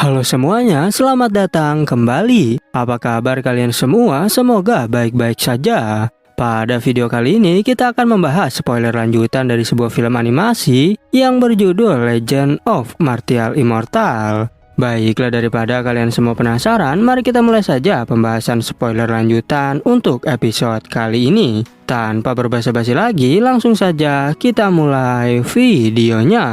Halo semuanya, selamat datang kembali. Apa kabar kalian semua? Semoga baik-baik saja. Pada video kali ini kita akan membahas spoiler lanjutan dari sebuah film animasi yang berjudul Legend of Martial Immortal. Baiklah, daripada kalian semua penasaran, mari kita mulai saja pembahasan spoiler lanjutan untuk episode kali ini. Tanpa berbasa-basi lagi, langsung saja kita mulai videonya.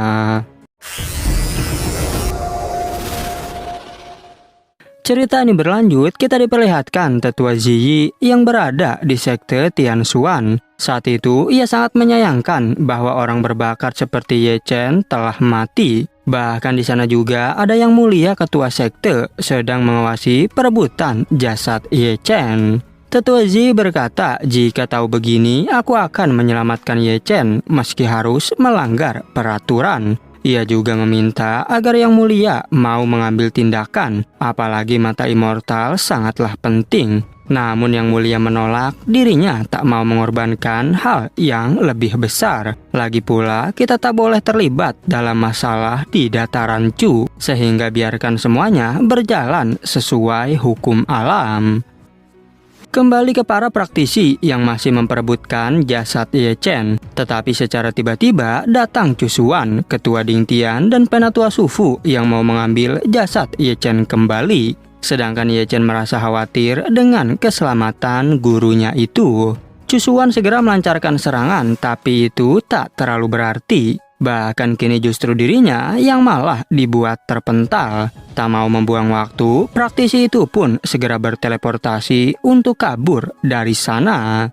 Cerita ini berlanjut, kita diperlihatkan tetua Ziyi yang berada di sekte Tianshuan. Saat itu, ia sangat menyayangkan bahwa orang berbakat seperti Ye Chen telah mati. Bahkan di sana juga ada yang mulia ketua sekte sedang mengawasi perebutan jasad Ye Chen. Tetua Ziyi berkata, jika tahu begini, aku akan menyelamatkan Ye Chen meski harus melanggar peraturan. Ia juga meminta agar yang mulia mau mengambil tindakan, apalagi mata immortal sangatlah penting. Namun yang mulia menolak, dirinya tak mau mengorbankan hal yang lebih besar. Lagi pula, kita tak boleh terlibat dalam masalah di dataran Chu, sehingga biarkan semuanya berjalan sesuai hukum alam. Kembali ke para praktisi yang masih memperebutkan jasad Ye Chen. Tetapi secara tiba-tiba datang Chu Xuan, ketua Ding Tian dan penatua Sufu yang mau mengambil jasad Ye Chen kembali. Sedangkan Ye Chen merasa khawatir dengan keselamatan gurunya itu. Chu Xuan segera melancarkan serangan, tapi itu tak terlalu berarti. Bahkan kini justru dirinya yang malah dibuat terpental. Tak mau membuang waktu, praktisi itu pun segera berteleportasi untuk kabur dari sana.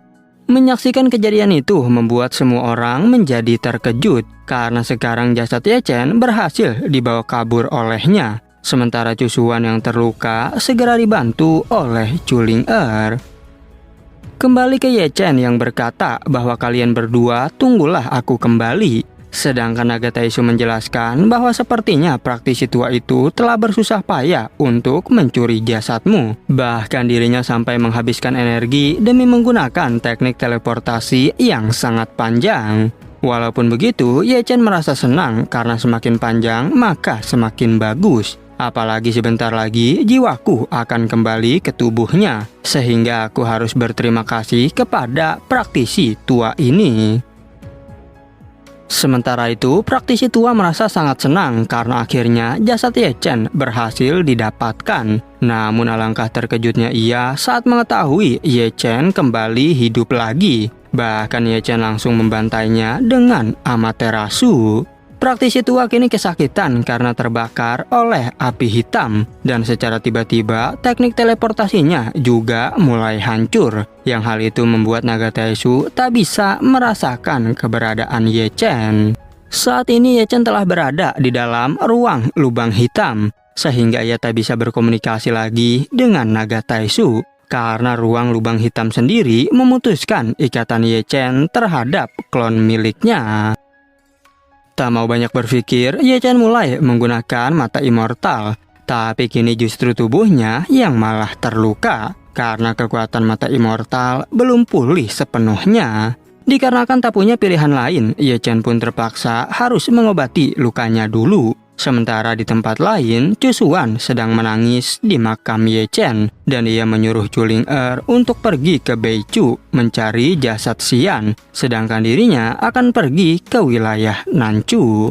Menyaksikan kejadian itu membuat semua orang menjadi terkejut karena sekarang jasad Ye Chen berhasil dibawa kabur olehnya. Sementara Chu Xuan yang terluka segera dibantu oleh Chu Ling-er. Kembali ke Ye Chen yang berkata bahwa kalian berdua tunggulah aku kembali. Sedangkan Naga Taishu menjelaskan bahwa sepertinya praktisi tua itu telah bersusah payah untuk mencuri jasadmu. Bahkan dirinya sampai menghabiskan energi demi menggunakan teknik teleportasi yang sangat panjang. Walaupun begitu, Ye Chen merasa senang karena semakin panjang maka semakin bagus. Apalagi sebentar lagi jiwaku akan kembali ke tubuhnya. Sehingga aku harus berterima kasih kepada praktisi tua ini. Sementara itu, praktisi tua merasa sangat senang karena akhirnya jasad Ye Chen berhasil didapatkan. Namun alangkah terkejutnya ia saat mengetahui Ye Chen kembali hidup lagi. Bahkan Ye Chen langsung membantainya dengan amaterasu. Praktisi tua kini kesakitan karena terbakar oleh api hitam. Dan secara tiba-tiba teknik teleportasinya juga mulai hancur. Yang hal itu membuat Naga Taishu tak bisa merasakan keberadaan Ye Chen. Saat ini Ye Chen telah berada di dalam ruang lubang hitam. Sehingga ia tak bisa berkomunikasi lagi dengan Naga Taishu. Karena ruang lubang hitam sendiri memutuskan ikatan Ye Chen terhadap klon miliknya. Tak mau banyak berpikir, Ye Chen mulai menggunakan mata immortal. Tapi kini justru tubuhnya yang malah terluka. Karena kekuatan mata immortal belum pulih sepenuhnya. Dikarenakan tak punya pilihan lain, Ye Chen pun terpaksa harus mengobati lukanya dulu. Sementara di tempat lain, Chu Xuan sedang menangis di makam Ye Chen. Dan ia menyuruh Chu Ling-er untuk pergi ke Beichu mencari jasad Xian. Sedangkan dirinya akan pergi ke wilayah Nanchu.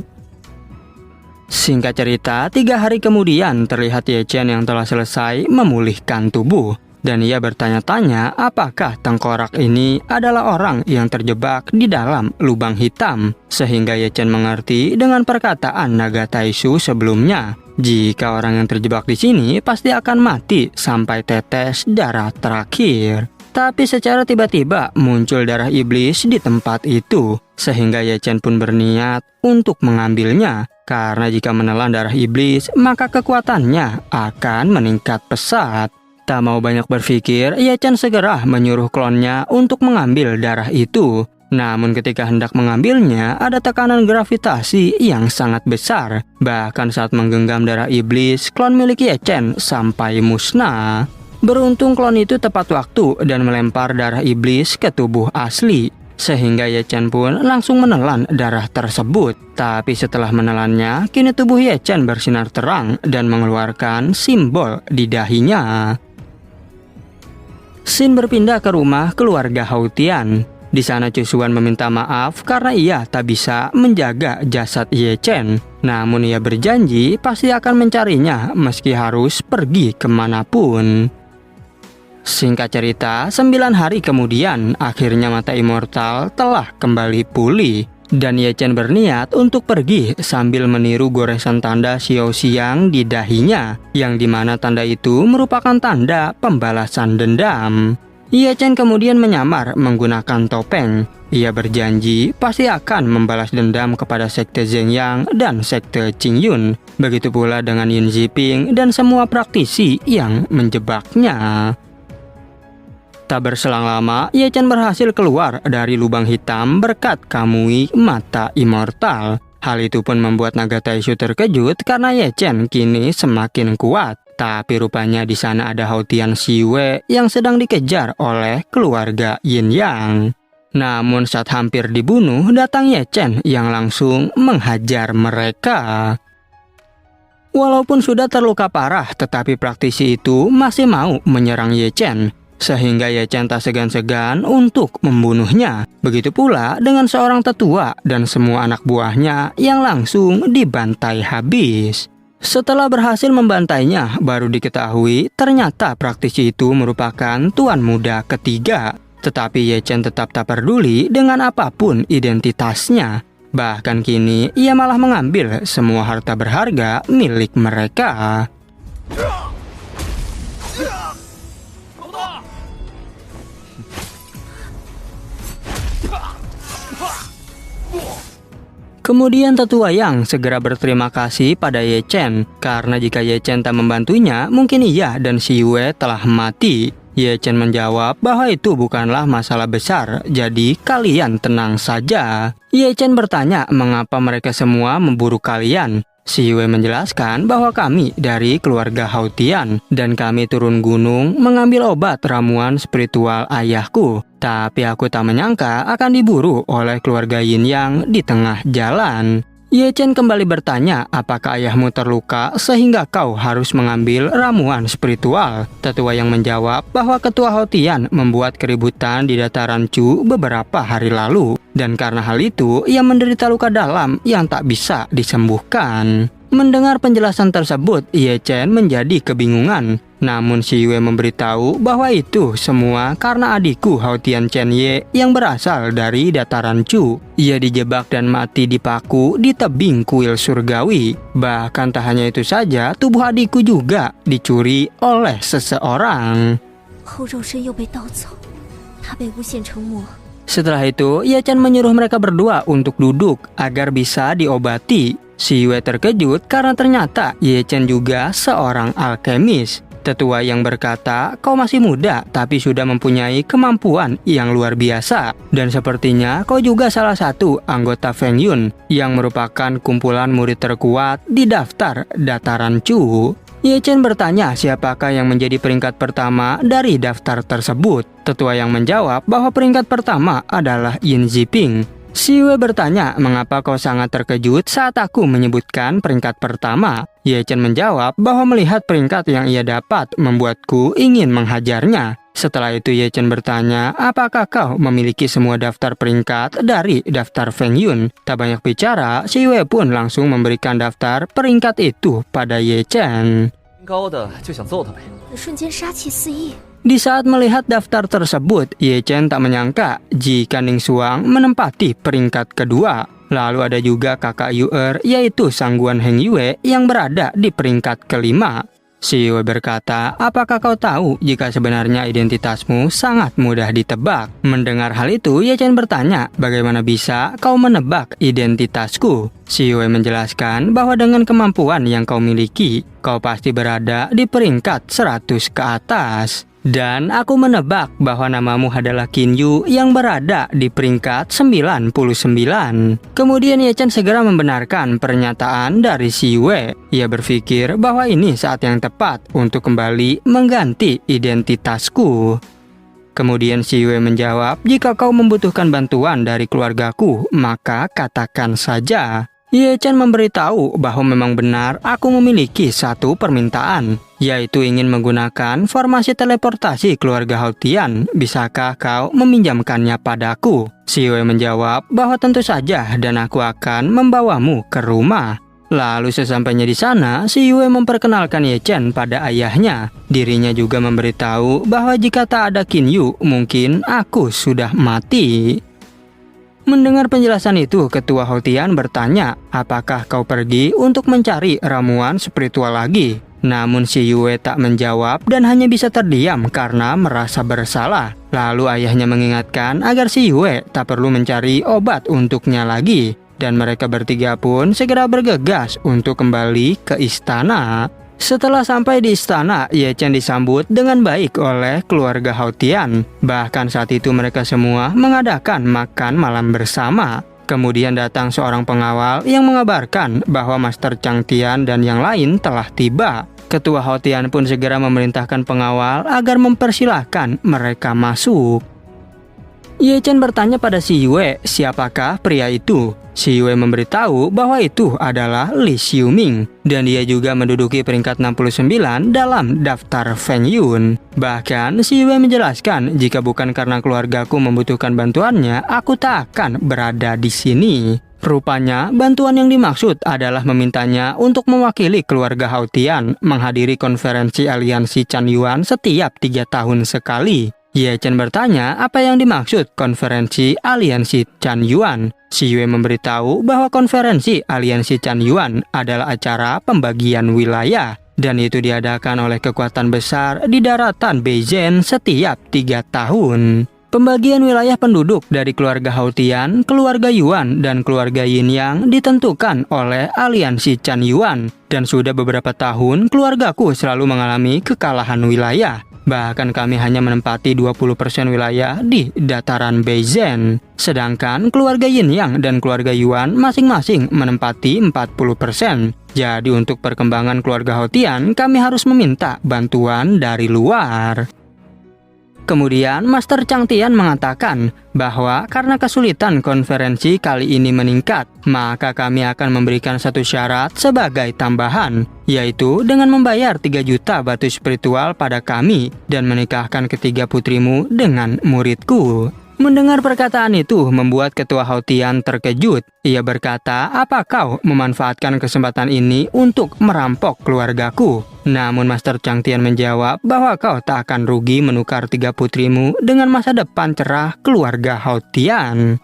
Singkat cerita, 3 hari kemudian terlihat Ye Chen yang telah selesai memulihkan tubuh. Dan ia bertanya-tanya apakah tengkorak ini adalah orang yang terjebak di dalam lubang hitam. Sehingga Ye Chen mengerti dengan perkataan Naga Taishu sebelumnya. Jika orang yang terjebak di sini pasti akan mati sampai tetes darah terakhir. Tapi secara tiba-tiba muncul darah iblis di tempat itu. Sehingga Ye Chen pun berniat untuk mengambilnya. Karena jika menelan darah iblis maka kekuatannya akan meningkat pesat. Tak mau banyak berpikir, Ye Chen segera menyuruh klonnya untuk mengambil darah itu. Namun ketika hendak mengambilnya, ada tekanan gravitasi yang sangat besar. Bahkan saat menggenggam darah iblis, klon milik Ye Chen sampai musnah. Beruntung klon itu tepat waktu dan melempar darah iblis ke tubuh asli. sehingga Ye Chen pun langsung menelan darah tersebut. Tapi setelah menelannya, kini tubuh Ye Chen bersinar terang dan mengeluarkan simbol di dahinya. Xin berpindah ke rumah keluarga Hao Tian. Di sana Chu Xuan meminta maaf karena ia tak bisa menjaga jasad Ye Chen. Namun ia berjanji pasti akan mencarinya meski harus pergi kemanapun. Singkat cerita, 9 hari kemudian akhirnya mata immortal telah kembali pulih. Dan Ye Chen berniat untuk pergi sambil meniru goresan tanda Xiao Xiang di dahinya, yang dimana tanda itu merupakan tanda pembalasan dendam. Ye Chen kemudian menyamar menggunakan topeng. Ia berjanji pasti akan membalas dendam kepada sekte Zhengyang dan sekte Qingyun. Begitu pula dengan Yin Ziping dan semua praktisi yang menjebaknya. Tak berselang lama, Ye Chen berhasil keluar dari lubang hitam berkat Kamui mata immortal. Hal itu pun membuat naga Taishu terkejut karena Ye Chen kini semakin kuat. Tapi rupanya di sana ada Hao Tian Siwe yang sedang dikejar oleh keluarga Yin Yang. Namun saat hampir dibunuh, datang Ye Chen yang langsung menghajar mereka. Walaupun sudah terluka parah, tetapi praktisi itu masih mau menyerang Ye Chen. Sehingga Ye Chen tak segan-segan untuk membunuhnya. Begitu pula dengan seorang tetua dan semua anak buahnya yang langsung dibantai habis. Setelah berhasil membantainya, baru diketahui ternyata praktisi itu merupakan tuan muda ketiga. Tetapi Ye Chen tetap tak peduli dengan apapun identitasnya. Bahkan kini ia malah mengambil semua harta berharga milik mereka. Kemudian tetua Yang segera berterima kasih pada Ye Chen, karena jika Ye Chen tak membantunya, mungkin ia dan si Yue telah mati. Ye Chen menjawab bahwa itu bukanlah masalah besar, jadi kalian tenang saja. Ye Chen bertanya mengapa mereka semua memburu kalian. Si Yue menjelaskan bahwa kami dari keluarga Hao Tian dan kami turun gunung mengambil obat ramuan spiritual ayahku. Tapi aku tak menyangka akan diburu oleh keluarga Yin Yang di tengah jalan. Ye Chen kembali bertanya apakah ayahmu terluka sehingga kau harus mengambil ramuan spiritual. Tetua yang menjawab bahwa ketua Hao Tian membuat keributan di dataran Chu beberapa hari lalu. Dan karena hal itu, ia menderita luka dalam yang tak bisa disembuhkan. Mendengar penjelasan tersebut, Ye Chen menjadi kebingungan. Namun si Yue memberitahu bahwa itu semua karena adikku Hao Tian Chen Ye yang berasal dari dataran Chu. Ia dijebak dan mati dipaku di tebing kuil surgawi. Bahkan tak hanya itu saja, tubuh adikku juga dicuri oleh seseorang. Setelah itu, Ye Chen menyuruh mereka berdua untuk duduk agar bisa diobati. Si Yue terkejut karena ternyata Ye Chen juga seorang alkemis. Tetua yang berkata, kau masih muda tapi sudah mempunyai kemampuan yang luar biasa. Dan sepertinya kau juga salah satu anggota Feng Yun yang merupakan kumpulan murid terkuat di daftar dataran Chu. Ye Chen bertanya siapakah yang menjadi peringkat pertama dari daftar tersebut. Tetua yang menjawab bahwa peringkat pertama adalah Yin Ziping. Si Yue bertanya mengapa kau sangat terkejut saat aku menyebutkan peringkat pertama. Ye Chen menjawab bahwa melihat peringkat yang ia dapat membuatku ingin menghajarnya. Setelah itu Ye Chen bertanya apakah kau memiliki semua daftar peringkat dari daftar Feng Yun. Tak banyak bicara, si Yue pun langsung memberikan daftar peringkat itu pada Ye Chen. Di saat melihat daftar tersebut, Ye Chen tak menyangka jika Ning Xuang menempati peringkat kedua. Lalu ada juga kakak Yu'er yaitu Sangguan Heng Yue yang berada di peringkat kelima. Si Yue berkata, apakah kau tahu jika sebenarnya identitasmu sangat mudah ditebak? Mendengar hal itu, Ye Chen bertanya, bagaimana bisa kau menebak identitasku? Si Yue menjelaskan bahwa dengan kemampuan yang kau miliki, kau pasti berada di peringkat 100 ke atas. Dan aku menebak bahwa namamu adalah Qin Yu yang berada di peringkat 99. Kemudian Ye Chen segera membenarkan pernyataan dari si Yue. Ia berpikir bahwa ini saat yang tepat untuk kembali mengganti identitasku. Kemudian si Yue menjawab, jika kau membutuhkan bantuan dari keluargaku, maka katakan saja. Ye Chen memberitahu bahwa memang benar aku memiliki satu permintaan, yaitu ingin menggunakan formasi teleportasi keluarga Haotian. Bisakah kau meminjamkannya padaku? Si Yue menjawab bahwa tentu saja dan aku akan membawamu ke rumah. Lalu sesampainya di sana, si Yue memperkenalkan Ye Chen pada ayahnya. Dirinya juga memberitahu bahwa jika tak ada Qin Yu, mungkin aku sudah mati. Mendengar penjelasan itu, Ketua Haotian bertanya, apakah kau pergi untuk mencari ramuan spiritual lagi? Namun si Yue tak menjawab dan hanya bisa terdiam karena merasa bersalah. Lalu ayahnya mengingatkan agar si Yue tak perlu mencari obat untuknya lagi. Dan mereka bertiga pun segera bergegas untuk kembali ke istana. Setelah sampai di istana, Ye Chen disambut dengan baik oleh keluarga Haotian. Bahkan saat itu mereka semua mengadakan makan malam bersama. Kemudian datang seorang pengawal yang mengabarkan bahwa Master Chang Tian dan yang lain telah tiba. Ketua Haotian pun segera memerintahkan pengawal agar mempersilahkan mereka masuk. Ye Chen bertanya pada si Yue, siapakah pria itu? Si Yue memberitahu bahwa itu adalah Li Xiuming, dan dia juga menduduki peringkat 69 dalam daftar Feng Yun. Bahkan si Yue menjelaskan, jika bukan karena keluargaku membutuhkan bantuannya, aku tak akan berada di sini. Rupanya, bantuan yang dimaksud adalah memintanya untuk mewakili keluarga Haotian menghadiri konferensi aliansi Chan Yuan setiap 3 tahun sekali. Ye Chen bertanya apa yang dimaksud konferensi aliansi Chan Yuan. Si Yue memberitahu bahwa konferensi aliansi Chan Yuan adalah acara pembagian wilayah, dan itu diadakan oleh kekuatan besar di daratan Beizhen setiap 3 tahun. Pembagian wilayah penduduk dari keluarga Haotian, keluarga Yuan, dan keluarga Yin Yang ditentukan oleh aliansi Chan Yuan, dan sudah beberapa tahun keluargaku selalu mengalami kekalahan wilayah. Bahkan kami hanya menempati 20% wilayah di dataran Beizhen. Sedangkan keluarga Yin Yang dan keluarga Yuan masing-masing menempati 40%. Jadi untuk perkembangan keluarga Haotian, kami harus meminta bantuan dari luar. Kemudian Master Chang Tian mengatakan bahwa karena kesulitan konferensi kali ini meningkat, maka kami akan memberikan satu syarat sebagai tambahan, yaitu dengan membayar 3 juta batu spiritual pada kami dan menikahkan ketiga putrimu dengan muridku. Mendengar perkataan itu membuat Ketua Haotian terkejut. Ia berkata, apa kau memanfaatkan kesempatan ini untuk merampok keluargaku? Namun Master Chang Tian menjawab bahwa kau tak akan rugi menukar 3 putrimu dengan masa depan cerah keluarga Haotian.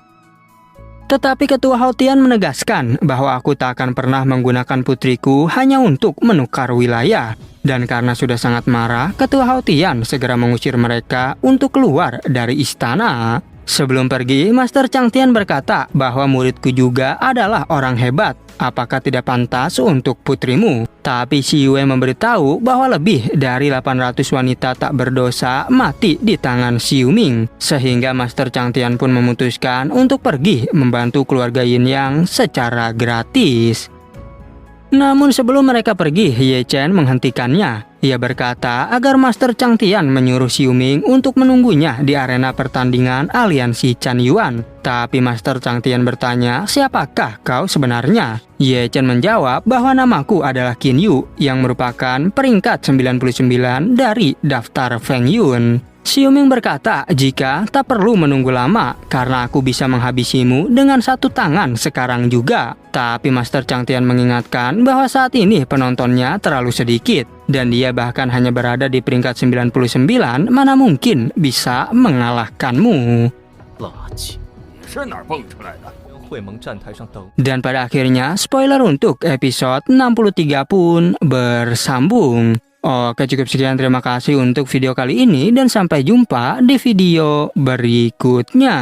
Tetapi Ketua Haotian menegaskan bahwa aku tak akan pernah menggunakan putriku hanya untuk menukar wilayah. Dan karena sudah sangat marah, Ketua Haotian segera mengusir mereka untuk keluar dari istana. Sebelum pergi, Master Chang Tian berkata bahwa muridku juga adalah orang hebat. Apakah tidak pantas untuk putrimu? Tapi si Yue memberitahu bahwa lebih dari 800 wanita tak berdosa mati di tangan Xiuming. Sehingga Master Chang Tian pun memutuskan untuk pergi membantu keluarga Yin Yang secara gratis. Namun sebelum mereka pergi, Ye Chen menghentikannya. Ia berkata agar Master Chang Tian menyuruh Xiuming untuk menunggunya di arena pertandingan aliansi Chan Yuan. Tapi Master Chang Tian bertanya, siapakah kau sebenarnya? Ye Chen menjawab bahwa namaku adalah Qin Yu, yang merupakan peringkat 99 dari daftar Feng Yun. Xiuming berkata, jika tak perlu menunggu lama, karena aku bisa menghabisimu dengan satu tangan sekarang juga. Tapi Master Chang Tian mengingatkan bahwa saat ini penontonnya terlalu sedikit, dan dia bahkan hanya berada di peringkat 99, mana mungkin bisa mengalahkanmu. Dan pada akhirnya, spoiler untuk episode 63 pun bersambung. Oke, cukup sekian, terima kasih untuk video kali ini dan sampai jumpa di video berikutnya.